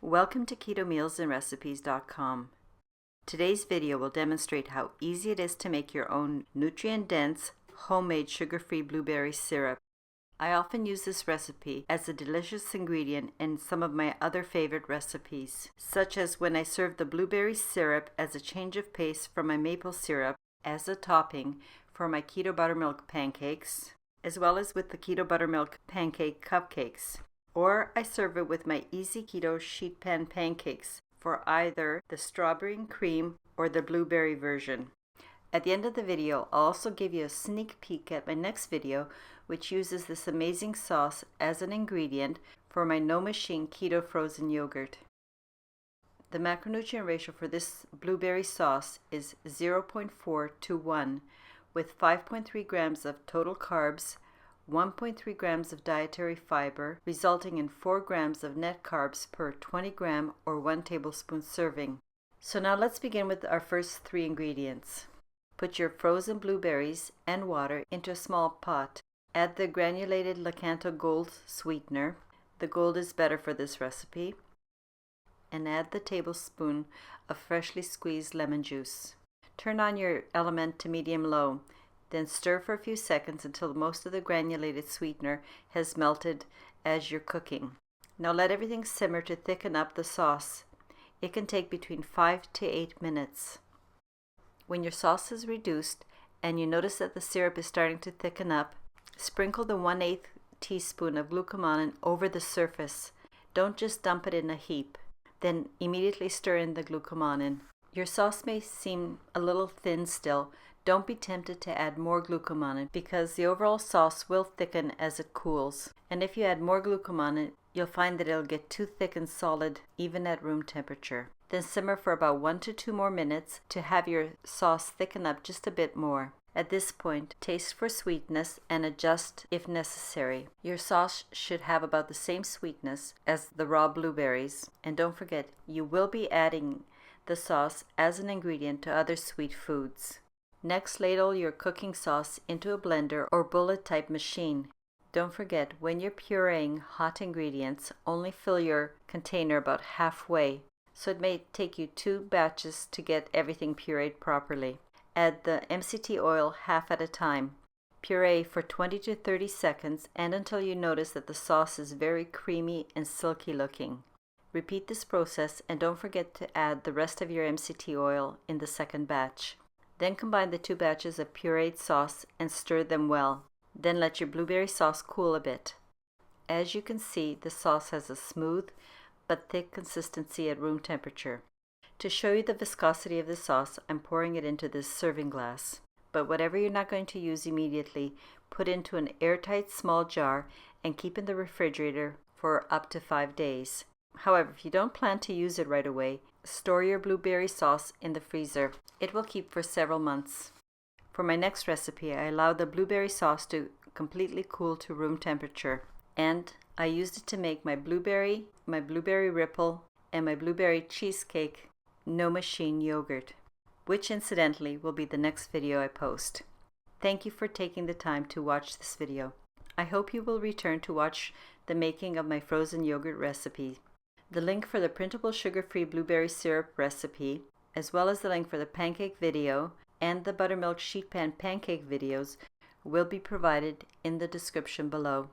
Welcome to KetoMealsAndRecipes.com. Today's video will demonstrate how easy it is to make your own nutrient-dense, homemade sugar-free blueberry syrup. I often use this recipe as a delicious ingredient in some of my other favorite recipes, such as when I serve the blueberry syrup as a change of pace from my maple syrup as a topping for my keto buttermilk pancakes, as well as with the keto buttermilk pancake cupcakes. Or I serve it with my easy keto sheet pan pancakes for either the strawberry and cream or the blueberry version. At the end of the video, I'll also give you a sneak peek at my next video, which uses this amazing sauce as an ingredient for my no machine keto frozen yogurt. The macronutrient ratio for this blueberry sauce is 0.4 to 1, with 5.3 grams of total carbs, 1.3 grams of dietary fiber, resulting in 4 grams of net carbs per 20 gram or 1 tablespoon serving. So now let's begin with our first 3 ingredients. Put your frozen blueberries and water into a small pot. Add the granulated Lakanto Gold sweetener. The gold is better for this recipe. And add the tablespoon of freshly squeezed lemon juice. Turn on your element to medium-low. Then stir for a few seconds until most of the granulated sweetener has melted as you're cooking. Now let everything simmer to thicken up the sauce. It can take between 5 to 8 minutes. When your sauce is reduced and you notice that the syrup is starting to thicken up, sprinkle the 1/8 teaspoon of glucomannan over the surface. Don't just dump it in a heap. Then immediately stir in the glucomannan. Your sauce may seem a little thin still. Don't be tempted to add more glucomannan because the overall sauce will thicken as it cools. And if you add more glucomannan, you'll find that it'll get too thick and solid even at room temperature. Then simmer for about 1 to 2 more minutes to have your sauce thicken up just a bit more. At this point, taste for sweetness and adjust if necessary. Your sauce should have about the same sweetness as the raw blueberries. And don't forget, you will be adding the sauce as an ingredient to other sweet foods. Next, ladle your cooking sauce into a blender or bullet type machine. Don't forget, when you're pureeing hot ingredients, only fill your container about halfway, so it may take you 2 batches to get everything pureed properly. Add the MCT oil half at a time. Puree for 20 to 30 seconds and until you notice that the sauce is very creamy and silky looking. Repeat this process and don't forget to add the rest of your MCT oil in the second batch. Then combine the 2 batches of pureed sauce and stir them well. Then let your blueberry sauce cool a bit. As you can see, the sauce has a smooth but thick consistency at room temperature. To show you the viscosity of the sauce, I'm pouring it into this serving glass. But whatever you're not going to use immediately, put into an airtight small jar and keep in the refrigerator for up to 5 days. However, if you don't plan to use it right away, store your blueberry sauce in the freezer. It will keep for several months. For my next recipe, I allowed the blueberry sauce to completely cool to room temperature, and I used it to make my blueberry ripple, and my blueberry cheesecake no machine yogurt, which incidentally will be the next video I post. Thank you for taking the time to watch this video. I hope you will return to watch the making of my frozen yogurt recipe. The link for the printable sugar-free blueberry syrup recipe, as well as the link for the pancake video and the buttermilk sheet pan pancake videos, will be provided in the description below.